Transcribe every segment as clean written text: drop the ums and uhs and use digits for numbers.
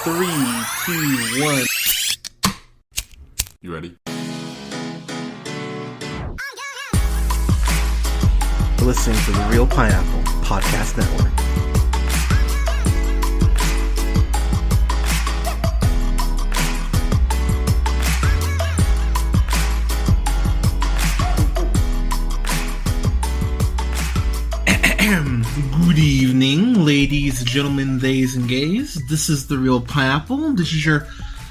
3, 2, 1. You ready? You're listening to the Real Pineapple Podcast Network. Good evening, ladies, gentlemen, theys, and gays. This is the Real Pineapple. This is your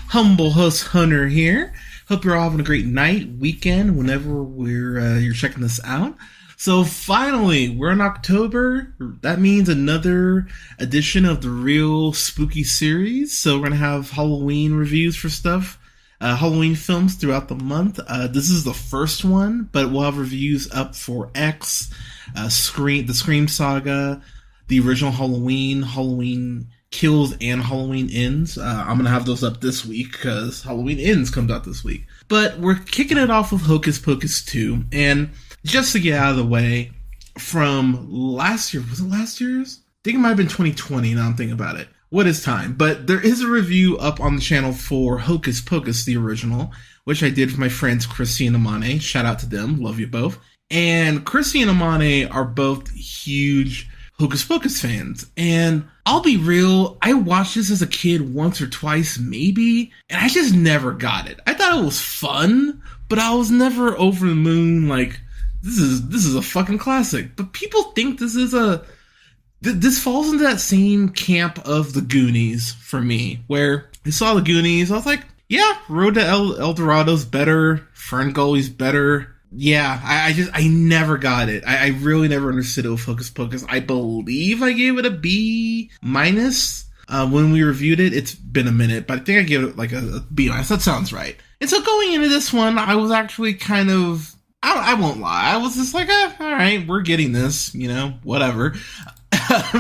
humble host, Hunter, here. Hope you're all having a great night, weekend, whenever you're checking this out. So finally, we're in October. That means another edition of the Real Spooky series. So we're going to have Halloween reviews for stuff. Halloween films throughout the month. This is the first one, but we'll have reviews up for X, the Scream Saga, the original Halloween, Halloween Kills, and Halloween Ends. I'm going to have those up this week because Halloween Ends comes out this week. But we're kicking it off with Hocus Pocus 2. And just to get out of the way, from last year, was it last year's? I think it might have been 2020 now I'm thinking about it. What is time? But there is a review up on the channel for Hocus Pocus, the original, which I did for my friends Chrissy and Amane. Shout out to them. Love you both. And Chrissy and Amane are both huge Hocus Pocus fans. And I'll be real, I watched this as a kid once or twice, maybe, and I just never got it. I thought it was fun, but I was never over the moon like, this is a fucking classic. But people think this falls into that same camp of the Goonies for me, where I saw the Goonies, I was like, yeah, Road to El Dorado's better, Fern Gully's better. Yeah, I never got it. I really never understood it with Hocus Pocus. I believe I gave it a B- when we reviewed it. It's been a minute, but I think I gave it like a B-. That sounds right. And so going into this one, I was actually kind of, I won't lie, I was just like, alright, we're getting this, whatever.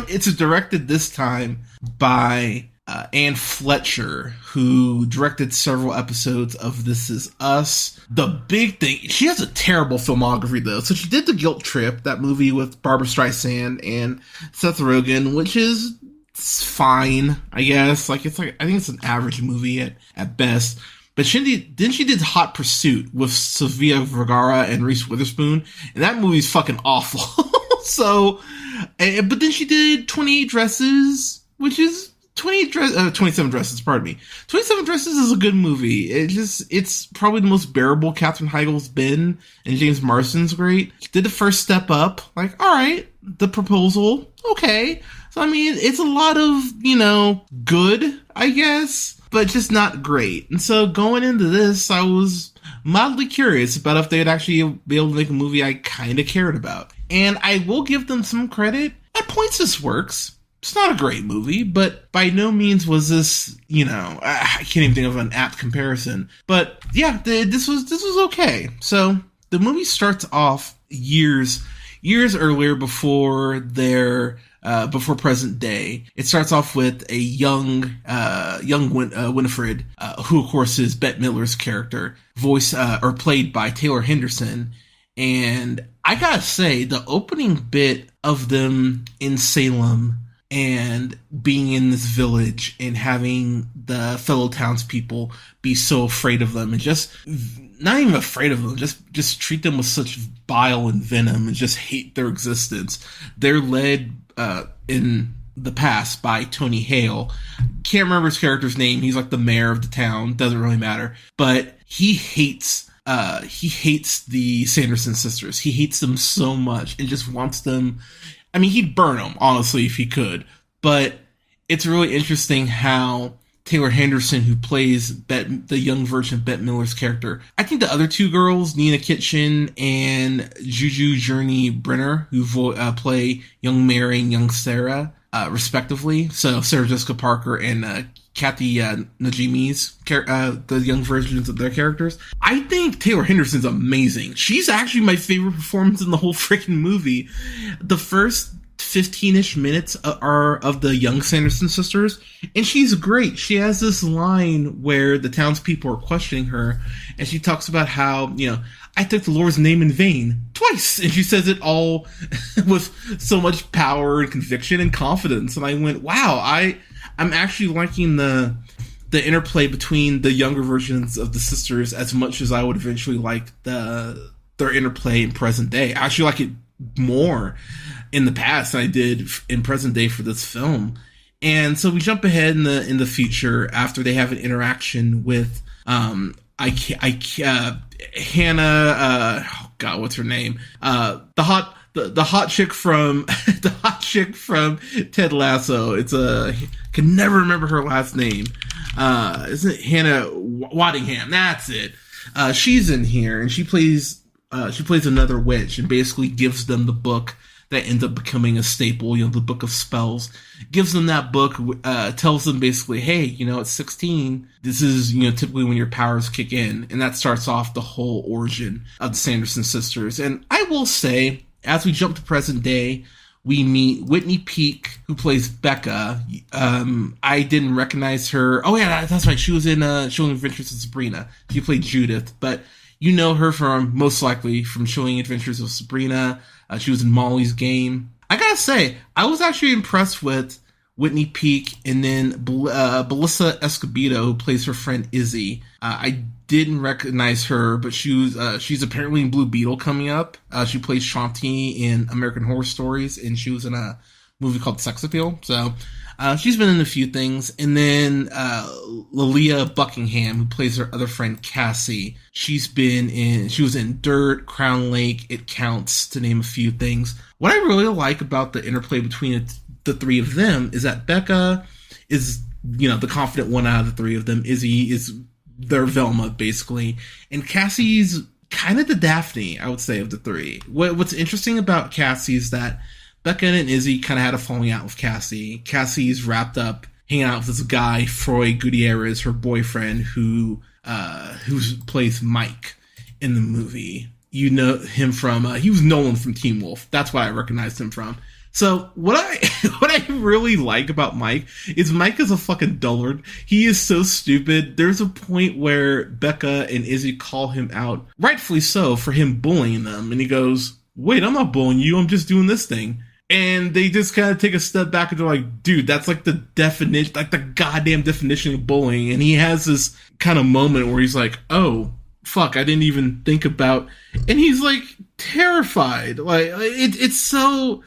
It's directed this time by Anne Fletcher, who directed several episodes of This Is Us. The big thing, she has a terrible filmography though. So she did The Guilt Trip, that movie with Barbara Streisand and Seth Rogen, which is fine, I guess. I think it's an average movie at best. But she did Hot Pursuit with Sofia Vergara and Reese Witherspoon, and that movie's fucking awful. So, but then she did 28 Dresses, which is 27 Dresses, pardon me. 27 Dresses is a good movie. It's probably the most bearable Katherine Heigl's been, and James Marsden's great. She did The First Step Up, like, alright. The Proposal, okay. So, I mean, it's a lot of, good, I guess, but just not great. And so going into this, I was mildly curious about if they'd actually be able to make a movie I kind of cared about. And I will give them some credit. At points this works. It's not a great movie, but by no means was this, I can't even think of an apt comparison. But yeah, this was okay. So the movie starts off years earlier before before present day. It starts off with a young Winifred, who of course is Bette Midler's character, played by Taylor Henderson. And I gotta say, the opening bit of them in Salem and being in this village and having the fellow townspeople be so afraid of them and just not even afraid of them, just treat them with such bile and venom and just hate their existence. They're led in the past by Tony Hale. Can't remember his character's name. He's like the mayor of the town. Doesn't really matter. But he hates the Sanderson sisters. He hates them so much and just wants them. I mean, he'd burn them, honestly, if he could. But it's really interesting how Taylor Henderson, who plays the young version of Bette Midler's character, I think the other two girls, Nina Kitchen and Juju Journey Brenner, who play young Mary and young Sarah, respectively. So Sarah Jessica Parker and Kathy Najimy's the young versions of their characters. I think Taylor Henderson's amazing. She's actually my favorite performance in the whole freaking movie. The first 15-ish minutes are of the young Sanderson sisters, and she's great. She has this line where the townspeople are questioning her, and she talks about how, I took the Lord's name in vain twice, and she says it all with so much power and conviction and confidence. And I went, wow, I'm actually liking the interplay between the younger versions of the sisters as much as I would eventually like their interplay in present day. I actually like it more in the past than I did in present day for this film. And so we jump ahead in the future after they have an interaction with Hannah. Oh God, what's her name? The hot chick from the hot chick from Ted Lasso. Can never remember her last name. Isn't it Hannah Waddingham? That's it. She's in here and she plays another witch and basically gives them the book that ends up becoming a staple, the Book of Spells. Gives them that book, tells them basically, hey, at 16, this is, typically when your powers kick in. And that starts off the whole origin of the Sanderson sisters. And I will say, as we jump to present day, we meet Whitney Peak, who plays Becca. I didn't recognize her. Oh yeah, that's right. She was in Chilling Adventures of Sabrina. She played Judith, but you know her most likely from Chilling Adventures of Sabrina. She was in Molly's Game. I gotta say, I was actually impressed with Whitney Peak and then Belissa Escobedo, who plays her friend Izzy. I didn't recognize her, but she's apparently in Blue Beetle coming up. She plays Shanti in American Horror Stories, and she was in a movie called Sex Appeal. So she's been in a few things. And then Lilia Buckingham, who plays her other friend Cassie. She was in Dirt, Crown Lake, It Counts, to name a few things. What I really like about the interplay between the three of them is that Becca is, the confident one out of the three of them. Izzy is their Velma, basically. And Cassie's kind of the Daphne, I would say, of the three. What's interesting about Cassie is that Becca and Izzy kind of had a falling out with Cassie. Cassie's wrapped up hanging out with this guy, Freud Gutierrez, her boyfriend, who plays Mike in the movie. You know him from, he was Nolan from Teen Wolf. That's what I recognized him from. So what I really like about Mike is Mike is a fucking dullard. He is so stupid. There's a point where Becca and Izzy call him out, rightfully so, for him bullying them. And he goes, wait, I'm not bullying you. I'm just doing this thing. And they just kind of take a step back and they're like, dude, that's like the definition, like the goddamn definition of bullying. And he has this kind of moment where he's like, oh, fuck, I didn't even think about, and he's like terrified. Like it's so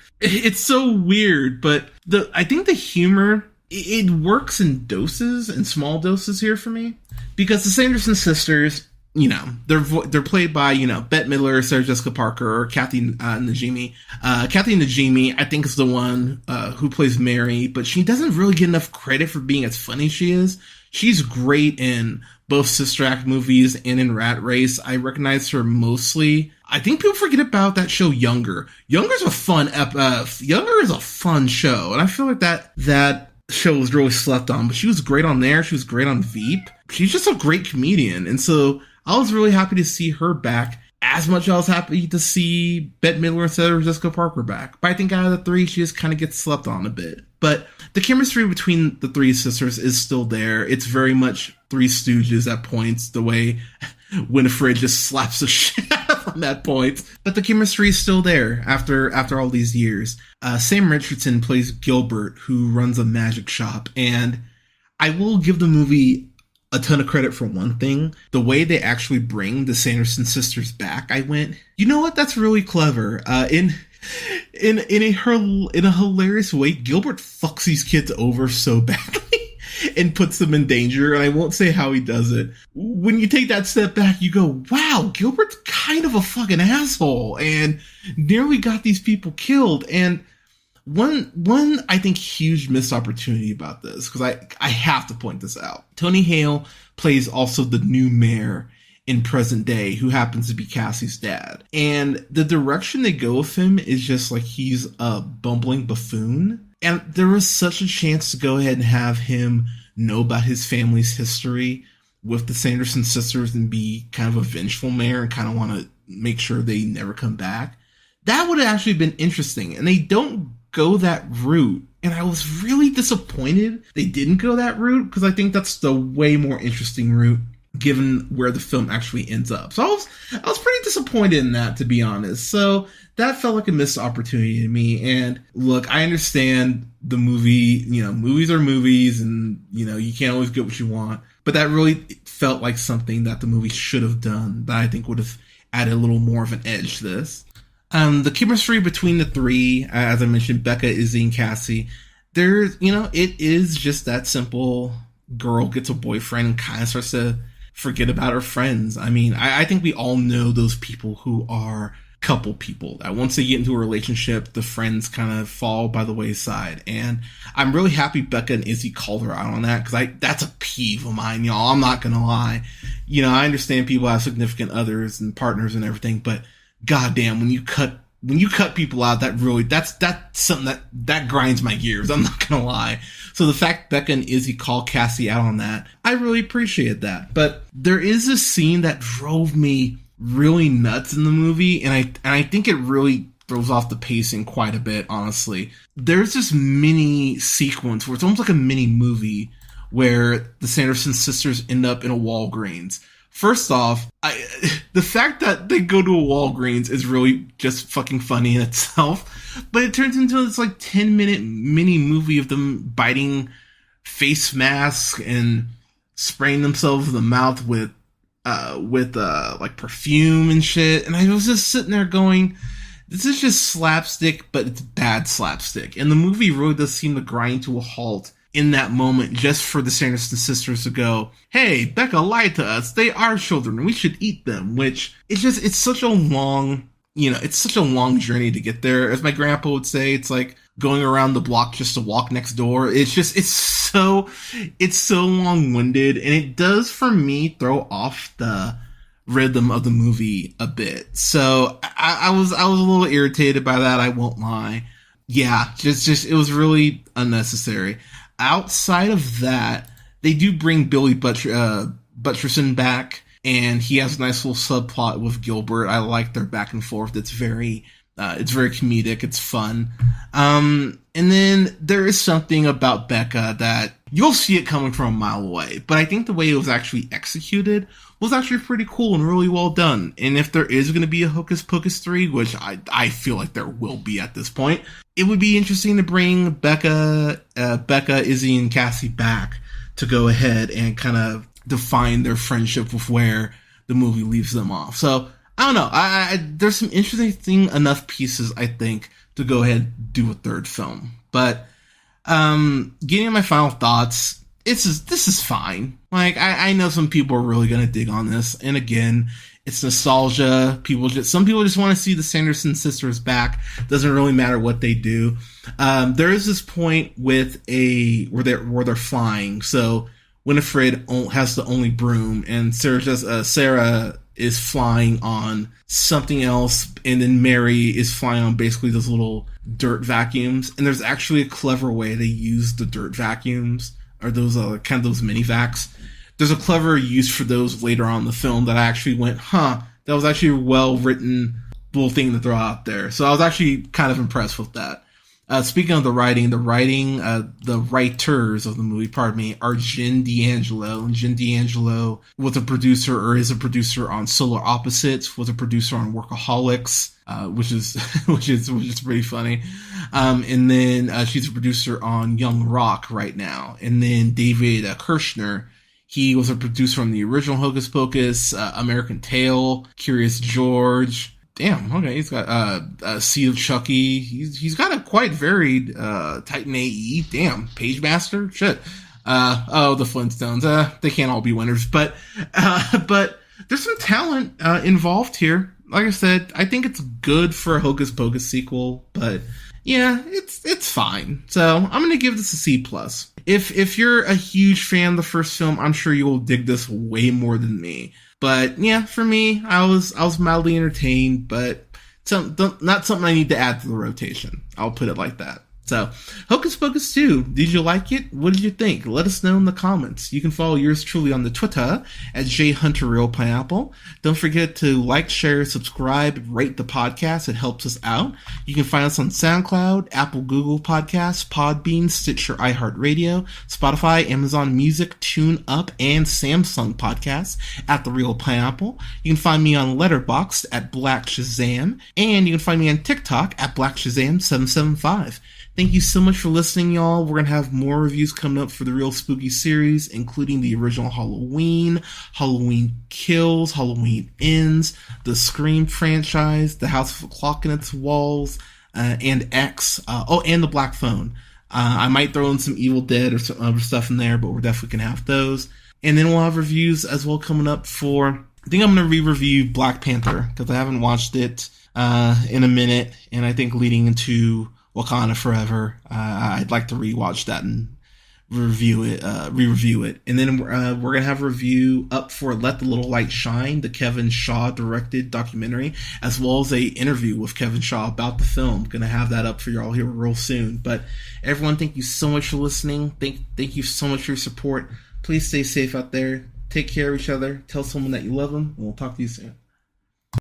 weird, but I think the humor, it works in doses, in small doses here for me, because the Sanderson sisters, they're played by, Bette Midler, Sarah Jessica Parker, or Kathy Najimy. Kathy Najimy, I think, is the one who plays Mary, but she doesn't really get enough credit for being as funny as she is. She's great in both Sister Act movies and in Rat Race. I recognize her mostly. I think people forget about that show Younger. Younger is a fun show, and I feel like that show was really slept on, but she was great on there. She was great on Veep. She's just a great comedian, and so I was really happy to see her back, as much as I was happy to see Bette Midler and Sarah Jessica Parker back. But I think out of the three, she just kind of gets slept on a bit. But the chemistry between the three sisters is still there. It's very much Three Stooges at points, the way Winifred just slaps the shit out of them at points. But the chemistry is still there after all these years. Sam Richardson plays Gilbert, who runs a magic shop. And I will give the movie a ton of credit for one thing. The way they actually bring the Sanderson sisters back, I went, you know what? That's really clever. In a hilarious way, Gilbert fucks these kids over so badly and puts them in danger. And I won't say how he does it. When you take that step back, you go, wow, Gilbert's kind of a fucking asshole and nearly got these people killed. And one I think huge missed opportunity about this, because I have to point this out. Tony Hale plays also the new mayor in present day, who happens to be Cassie's dad. And the direction they go with him is just like he's a bumbling buffoon. And there was such a chance to go ahead and have him know about his family's history with the Sanderson sisters and be kind of a vengeful mayor and kind of want to make sure they never come back. That would have actually been interesting. And they don't go that route. And I was really disappointed they didn't go that route, because I think that's the way more interesting route given where the film actually ends up. So I was pretty disappointed in that, to be honest. So that felt like a missed opportunity to me. And look, I understand the movie, movies are movies, and, you can't always get what you want. But that really felt like something that the movie should have done, that I think would have added a little more of an edge to this. The chemistry between the three, as I mentioned, Becca, Izzy, and Cassie, there's, it is just that simple. Girl gets a boyfriend and kind of starts to forget about her friends. I mean, I think we all know those people who are couple people that once they get into a relationship, the friends kind of fall by the wayside. And I'm really happy Becca and Izzy called her out on that, because that's a peeve of mine, y'all. I'm not gonna lie. I understand people have significant others and partners and everything, but goddamn, when you cut people out, that's something that grinds my gears. I'm not gonna lie. So the fact Becca and Izzy call Cassie out on that, I really appreciate that. But there is a scene that drove me really nuts in the movie, and I think it really throws off the pacing quite a bit, honestly. There's this mini sequence where it's almost like a mini movie where the Sanderson sisters end up in a Walgreens. First off, the fact that they go to a Walgreens is really just fucking funny in itself, but it turns into this 10-minute mini movie of them biting face masks and spraying themselves in the mouth with perfume and shit. And I was just sitting there going, this is just slapstick, but it's bad slapstick. And the movie really does seem to grind to a halt in that moment, just for the Sanderson sisters to go, hey, Becca lied to us. They are children and we should eat them. Which it's such a long, it's such a long journey to get there. As my grandpa would say, it's like going around the block just to walk next door. It's so long-winded, and it does, for me, throw off the rhythm of the movie a bit. So I was a little irritated by that, I won't lie. Yeah, just it was really unnecessary. Outside of that, they do bring Billy Butcherson back, and he has a nice little subplot with Gilbert. I like their back and forth. It's very comedic. It's fun. And then there is something about Becca that you'll see it coming from a mile away, but I think the way it was actually executed was actually pretty cool and really well done. And if there is going to be a Hocus Pocus 3, which I feel like there will be at this point, it would be interesting to bring Becca, Izzy, and Cassie back to go ahead and kind of define their friendship with where the movie leaves them off. So I don't know. There's some interesting enough pieces, I think, to go ahead and do a third film. But getting my final thoughts, this is fine. I know some people are really gonna dig on this, and again, it's nostalgia. Some people just want to see the Sanderson sisters back. Doesn't really matter what they do. There is this point with where they're flying. So Winifred has the only broom, and Sarah is flying on something else, and then Mary is flying on basically those little dirt vacuums. And there's actually a clever way they use the dirt vacuums, or those kind of those mini vacs. There's a clever use for those later on in the film that I actually went, that was actually a well-written little thing to throw out there. So I was actually kind of impressed with that. Speaking of the writers of the movie, are Jen D'Angelo. And Jen D'Angelo was a producer, or is a producer on Solar Opposites, was a producer on Workaholics, which is pretty funny. And then she's a producer on Young Rock right now. And then David Kirshner, he was a producer on the original Hocus Pocus, American Tail, Curious George. Damn, okay, he's got Seed of Chucky. He's got a quite varied Titan AE. Damn, Page Master, shit. The Flintstones. They can't all be winners, but there's some talent involved here. Like I said, I think it's good for a Hocus Pocus sequel, but yeah, it's fine. So I'm gonna give this a C+. If you're a huge fan of the first film, I'm sure you will dig this way more than me. But yeah, for me, I was mildly entertained, but not something I need to add to the rotation. I'll put it like that. So, Hocus Pocus 2, did you like it? What did you think? Let us know in the comments. You can follow yours truly on the Twitter at jhunterrealpineapple. Don't forget to like, share, subscribe, rate the podcast. It helps us out. You can find us on SoundCloud, Apple, Google Podcasts, Podbean, Stitcher, iHeartRadio, Spotify, Amazon Music, TuneUp, and Samsung Podcasts at The Real Pineapple. You can find me on Letterboxd at Black Shazam, and you can find me on TikTok at Black Shazam 775. Thank you so much for listening, y'all. We're going to have more reviews coming up for the Real Spooky series, including the original Halloween, Halloween Kills, Halloween Ends, the Scream franchise, The House with a Clock in Its Walls, and X. And the Black Phone. I might throw in some Evil Dead or some other stuff in there, but we're definitely going to have those. And then we'll have reviews as well coming up for... I think I'm going to re-review Black Panther, because I haven't watched it in a minute, and I think leading into Wakanda Forever, I'd like to rewatch that and re-review it. And then we're going to have a review up for Let the Little Light Shine, the Kevin Shaw directed documentary, as well as a interview with Kevin Shaw about the film. Going to have that up for y'all here real soon. But everyone, thank you so much for listening. Thank you so much for your support. Please stay safe out there. Take care of each other. Tell someone that you love them. And we'll talk to you soon.